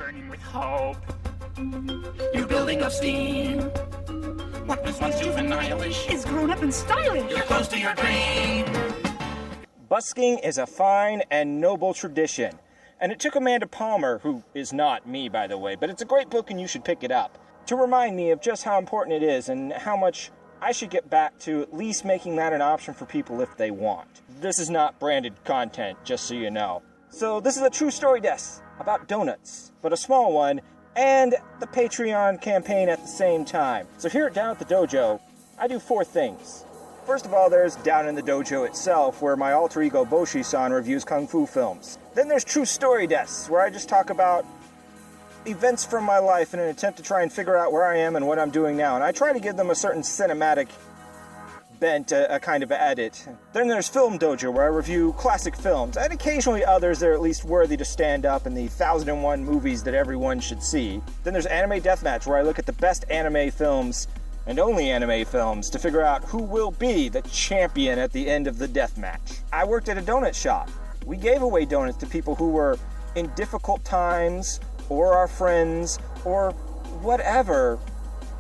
burning with hope. You're building up steam. What was once juvenile-ish is grown up and stylish. You're close to your dream. Busking is a fine and noble tradition. And it took Amanda Palmer, who is not me, by the way, but it's a great book and you should pick it up, to remind me of just how important it is and how much I should get back to at least making that an option for people if they want. This is not branded content, just so you know. So this is a true story desk about donuts, but a small one, and the Patreon campaign at the same time. So here at Down at the Dojo, I do 4 things. First of all, there's Down in the Dojo itself, where my alter ego Boshi-san reviews kung fu films. Then there's True Story Desu, where I just talk about events from my life in an attempt to try and figure out where I am and what I'm doing now. And I try to give them a certain cinematic bent, a kind of edit. Then there's Film Dojo, where I review classic films, and occasionally others that are at least worthy to stand up in the 1001 movies that everyone should see. Then there's Anime Deathmatch, where I look at the best anime films and only anime films to figure out who will be the champion at the end of the deathmatch. I worked at a donut shop. We gave away donuts to people who were in difficult times, or our friends, or whatever,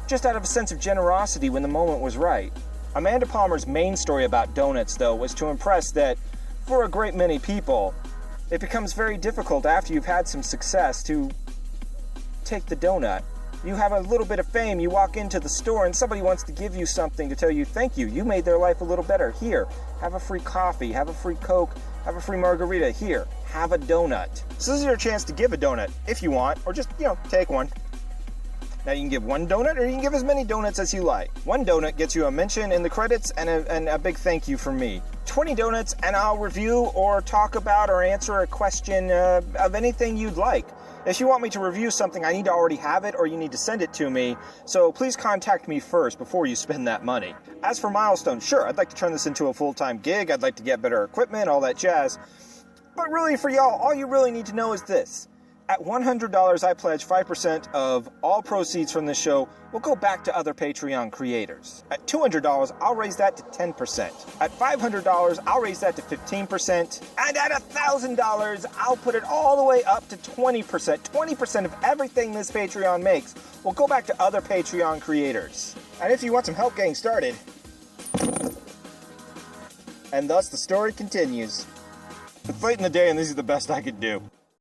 just out of a sense of generosity when the moment was right. Amanda Palmer's main story about donuts, though, was to impress that for a great many people, it becomes very difficult after you've had some success to take the donut. You have a little bit of fame, you walk into the store and somebody wants to give you something to tell you thank you. You made their life a little better. Here, have a free coffee, have a free Coke, have a free margarita. Here, have a donut. So this is your chance to give a donut if you want, or just, take one. Now you can give one donut or you can give as many donuts as you like. One donut gets you a mention in the credits and a big thank you from me. 20 donuts and I'll review or talk about or answer a question of anything you'd like. If you want me to review something, I need to already have it or you need to send it to me, so please contact me first before you spend that money. As for milestones, sure, I'd like to turn this into a full-time gig, I'd like to get better equipment, all that jazz. But really for y'all, all you really need to know is this. At $100, I pledge 5% of all proceeds from this show will go back to other Patreon creators. At $200, I'll raise that to 10%. At $500, I'll raise that to 15%. And at $1,000, I'll put it all the way up to 20%. 20% of everything this Patreon makes will go back to other Patreon creators. And if you want some help getting started, and thus the story continues. It's late in the day and this is the best I could do.